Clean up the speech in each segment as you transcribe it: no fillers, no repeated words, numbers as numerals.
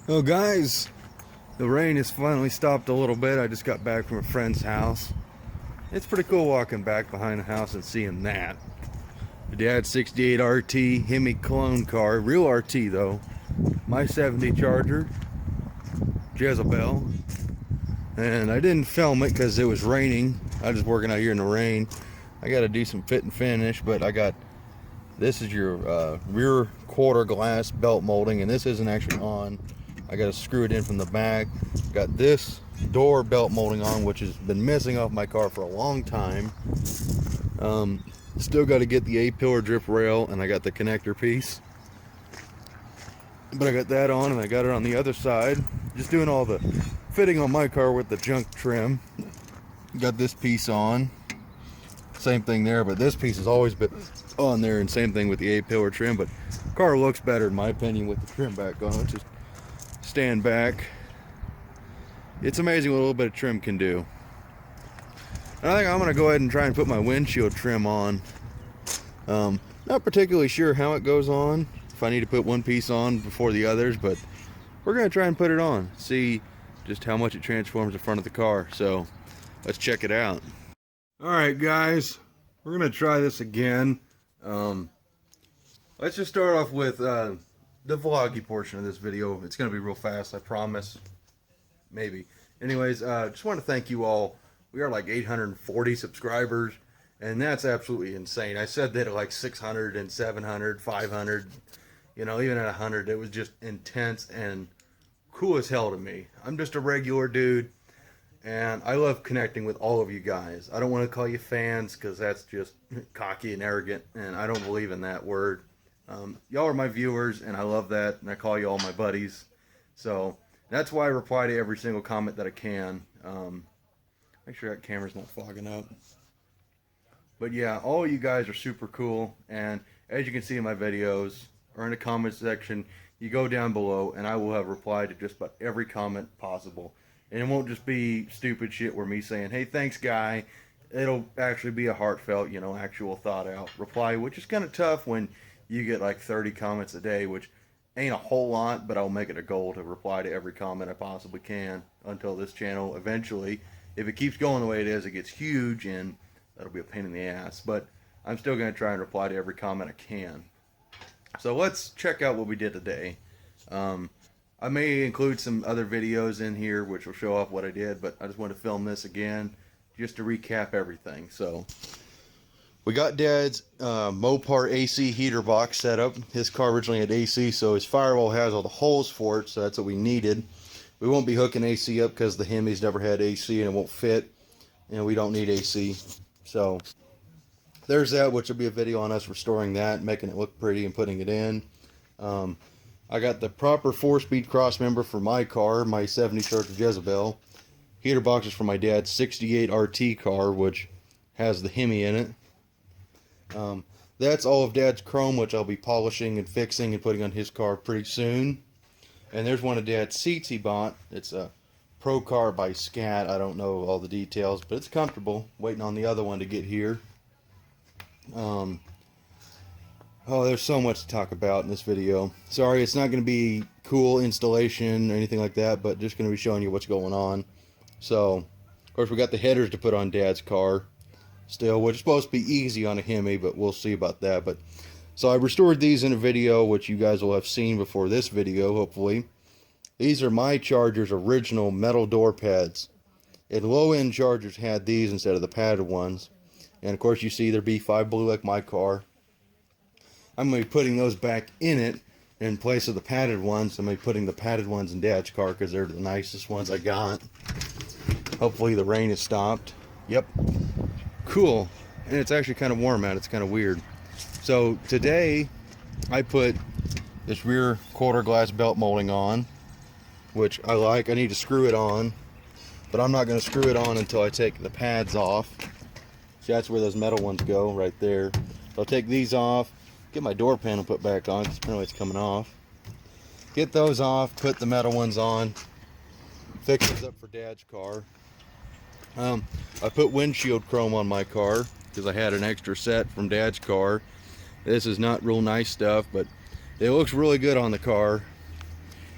Oh guys, the rain has finally stopped a little bit. I just got back from a friend's house. It's pretty cool walking back behind the house and seeing that. My dad's 68 RT Hemi clone car, real RT though. My 70 Charger Jezebel. And I didn't film it because it was raining. I was just working out here in the rain. I got to do some fit and finish, but I got, this is your rear quarter glass belt molding, and this isn't actually on. I got to screw it in from the back. Got this door belt molding on, which has been missing off my car for a long time. Still got to get the A-pillar drip rail, and I got the connector piece. But I got that on, and I got it on the other side. Just doing all the fitting on my car with the junk trim. Got this piece on. Same thing there, but this piece has always been on there, and same thing with the A-pillar trim. But the car looks better, in my opinion, with the trim back on. Let's just stand back. It's amazing what a little bit of trim can do. And I think I'm going to go ahead and try and put my windshield trim on. Not particularly sure how it goes on, if I need to put one piece on before the others, but we're going to try and put it on, see just how much it transforms the front of the car. So let's check it out. Alright guys, we're going to try this again. Let's just start off with the vloggy portion of this video. It's going to be real fast, I promise. Maybe. Anyways, just want to thank you all. We are like 840 subscribers, and that's absolutely insane. I said that at like 600 and 700, 500, you know, even at 100, it was just intense and cool as hell to me. I'm just a regular dude, and I love connecting with all of you guys. I don't want to call you fans because that's just cocky and arrogant, and I don't believe in that word. Y'all are my viewers, and I love that, and I call you all my buddies. So that's why I reply to every single comment that I can. Make sure that camera's not fogging up. But yeah, all you guys are super cool, and as you can see in my videos or in the comment section, you go down below and I will have replied to just about every comment possible. And it won't just be stupid shit where me saying, hey, thanks guy. It'll actually be a heartfelt, you know, actual thought out reply, which is kind of tough when you get like 30 comments a day, which ain't a whole lot, but I'll make it a goal to reply to every comment I possibly can until this channel eventually, if it keeps going the way it is, it gets huge, and that'll be a pain in the ass. But I'm still going to try and reply to every comment I can. So let's check out what we did today. I may include some other videos in here which will show off what I did, but I just want to film this again just to recap everything. So we got Dad's Mopar AC heater box set up. His car originally had AC, so his firewall has all the holes for it, so that's what we needed. We won't be hooking AC up because the Hemi's never had AC and it won't fit, and we don't need AC. So there's that, which will be a video on us restoring that, making it look pretty and putting it in. I got the proper 4-speed cross member for my car, my 70 Charger Jezebel. Heater box is for my dad's 68 RT car, which has the Hemi in it. That's all of Dad's chrome, which I'll be polishing and fixing and putting on his car pretty soon. And there's one of Dad's seats he bought. It's a Pro Car by Scat. I don't know all the details, but it's comfortable. Waiting on the other one to get here. Oh, there's so much to talk about in this video. Sorry, it's not going to be cool installation or anything like that, but just going to be showing you what's going on. So, of course, we got the headers to put on Dad's car still, which is supposed to be easy on a Hemi, but we'll see about that. But so I restored these in a video, which you guys will have seen before this video, hopefully. These are my Charger's original metal door pads. And low-end Chargers had these instead of the padded ones. And of course you see they're B5 blue like my car. I'm going to be putting those back in it in place of the padded ones. I'm going to be putting the padded ones in Dad's car because they're the nicest ones I got. Hopefully the rain has stopped. Yep. Cool. And it's actually kind of warm out. It's kind of weird. So today I put this rear quarter glass belt molding on, which I like. I need to screw it on, but I'm not going to screw it on until I take the pads off. See, that's where those metal ones go, right there. So I'll take these off, get my door panel put back on, because apparently it's coming off. Get those off, put the metal ones on, fix those up for Dad's car. I put windshield chrome on my car, because I had an extra set from Dad's car. This is not real nice stuff, but it looks really good on the car.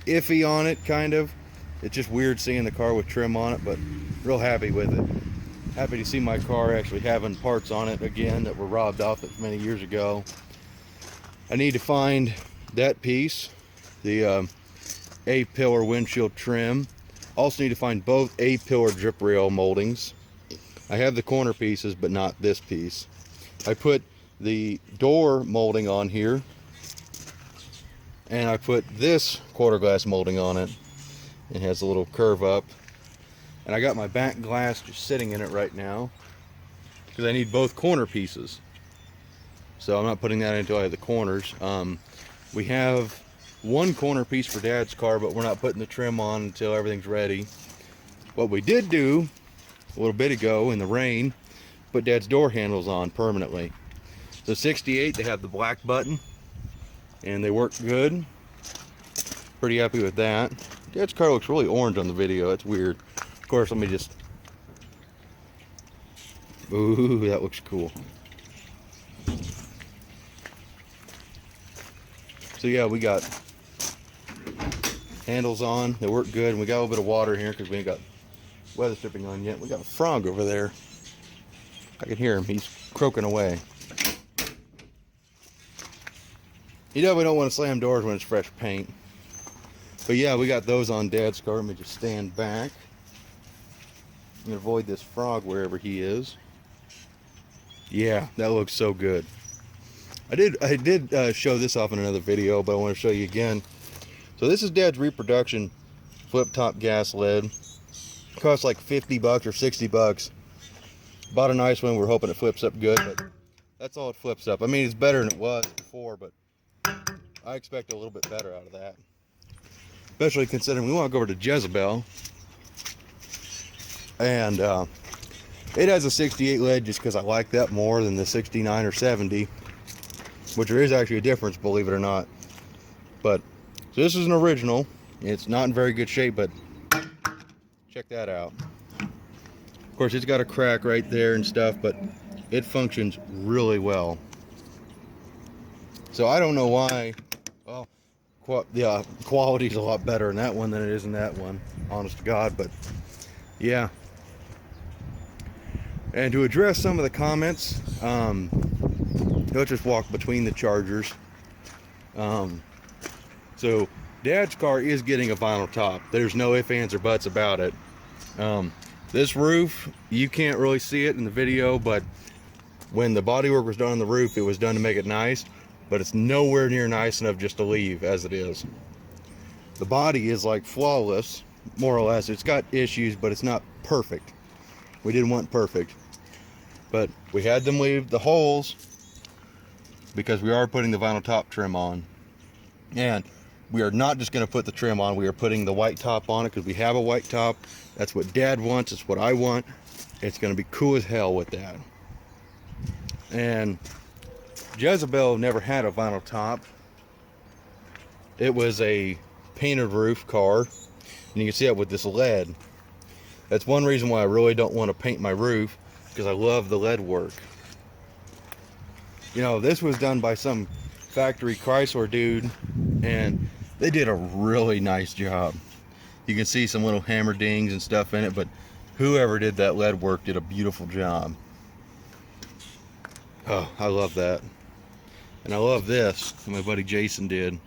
iffy on it, kind of. It's just weird seeing the car with trim on it, but real happy with it. Happy to see my car actually having parts on it again that were robbed off it many years ago. I need to find that piece, the A-pillar windshield trim. Also need to find both A-pillar drip rail moldings. I have the corner pieces, but not this piece. I put the door molding on here, and I put this quarter glass molding on it. It has a little curve up, and I got my back glass just sitting in it right now because I need both corner pieces. So I'm not putting that in until I have the corners. We have one corner piece for Dad's car, but we're not putting the trim on until everything's ready. What we did do a little bit ago in the rain, put Dad's door handles on permanently. The 68, they have the black button, and they work good. Pretty happy with that. Dad's car looks really orange on the video. It's weird. Of course, let me just... Ooh, that looks cool. So yeah, we got handles on. They work good, and we got a little bit of water here because we ain't got weather stripping on yet. We got a frog over there. I can hear him. He's croaking away. You definitely don't want to slam doors when it's fresh paint. But yeah, we got those on Dad's car. Let me just stand back and avoid this frog wherever he is. Yeah, that looks so good. I did show this off in another video, but I want to show you again. So this is Dad's reproduction flip top gas lid. It costs like 50 bucks or 60 bucks. Bought a nice one. We're hoping it flips up good, but that's all it flips up. I mean, it's better than it was before, but I expect a little bit better out of that. Especially considering we want to go over to Jezebel. And it has a 68 lid just because I like that more than the 69 or 70. Which there is actually a difference, believe it or not. But, so this is an original. It's not in very good shape, but check that out. Of course, it's got a crack right there and stuff, but it functions really well. So I don't know why. Well, the quality's a lot better in that one than it is in that one, honest to God. But yeah. And to address some of the comments, let's just walk between the Chargers. So Dad's car is getting a vinyl top. There's no ifs, ands, or buts about it. This roof, you can't really see it in the video, but when the bodywork was done on the roof, it was done to make it nice, but it's nowhere near nice enough just to leave as it is. The body is like flawless, more or less. It's got issues, but it's not perfect. We didn't want perfect. But we had them leave the holes because we are putting the vinyl top trim on. And we are not just going to put the trim on, we are putting the white top on it because we have a white top. That's what Dad wants, it's what I want. It's going to be cool as hell with that. And Jezebel never had a vinyl top. It was a painted roof car, and you can see it with this lead. That's one reason why I really don't want to paint my roof, because I love the lead work. You know, this was done by some factory Chrysler dude, and they did a really nice job. You can see some little hammer dings and stuff in it, but whoever did that lead work did a beautiful job. Oh, I love that. And I love this, my buddy Jason did.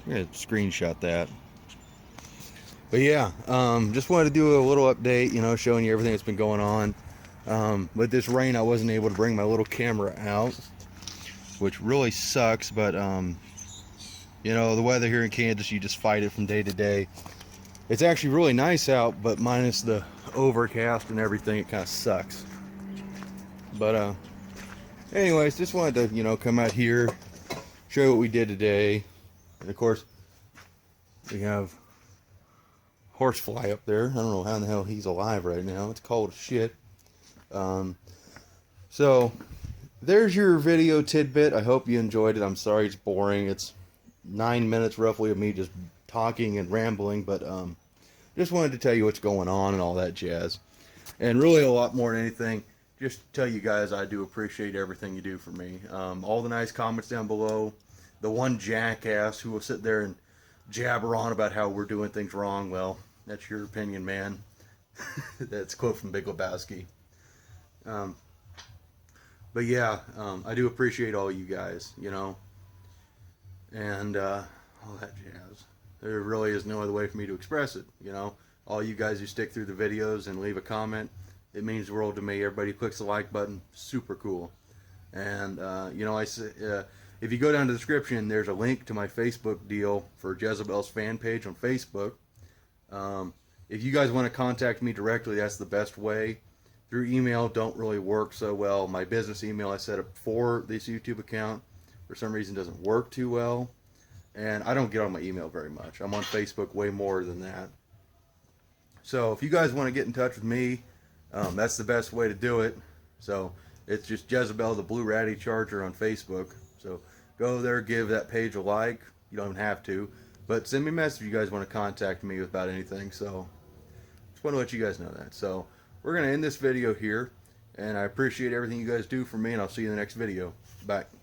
I'm gonna screenshot that. But yeah, just wanted to do a little update, you know, showing you everything that's been going on. With this rain, I wasn't able to bring my little camera out, which really sucks, but you know, the weather here in Kansas, you just fight it from day to day. It's actually really nice out, but minus the overcast and everything, it kind of sucks. But anyways, just wanted to, you know, come out here, show you what we did today. And of course, we have Horsefly up there. I don't know how in the hell he's alive right now. It's cold as shit. So there's your video tidbit. I hope you enjoyed it. I'm sorry it's boring. It's 9 minutes roughly of me just talking and rambling, but just wanted to tell you what's going on and all that jazz. And really a lot more than anything, just tell you guys I do appreciate everything you do for me. All the nice comments down below. The one jackass who will sit there and jabber on about how we're doing things wrong, well, that's your opinion, man. That's a quote from Big Lebowski. But yeah, I do appreciate all you guys, you know, and all that jazz. There really is no other way for me to express it, you know. All you guys who stick through the videos and leave a comment, it means the world to me. Everybody who clicks the like button, super cool. And you know, if you go down to the description, there's a link to my Facebook deal for Jezebel's fan page on Facebook. If you guys want to contact me directly, that's the best way. Through email, don't really work so well. My business email I set up for this YouTube account, for some reason, doesn't work too well. And I don't get on my email very much. I'm on Facebook way more than that. So if you guys want to get in touch with me, that's the best way to do it. So it's just Jezebel the Blue Ratty Charger on Facebook. So go there, give that page a like. You don't even have to. But send me a message if you guys want to contact me about anything. So just want to let you guys know that. So we're going to end this video here. And I appreciate everything you guys do for me. And I'll see you in the next video. Bye.